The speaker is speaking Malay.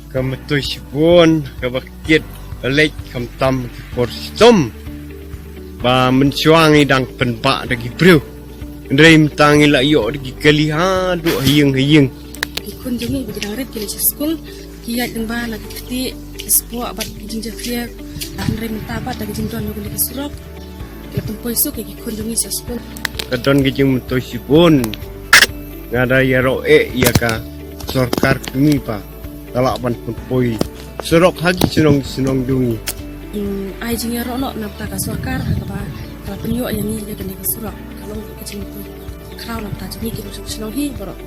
Kamatoi sibun, kabakit, balik, kamtam, korstom. Ba mensuangi dang penpak dagi bro. Ndrei mtangi la yo dagi kaliha do hayeng. Kunjungi bidang red kili school kia dengba lagi keti sepo abat kijing jafia ndrei mentabat dagi jindon yo kili surok kila tempoi su ki kunjungi school Kadon kijing matoi sibun. Ngada ya roe ya ka sorkar kami pa. Talak pan poi. Surok hagi senong dungi. ai jing ro no napta ka sorkar ba kala penyo ya ni kili surok kalau kijing tu kraw napta jini ki senong hi borok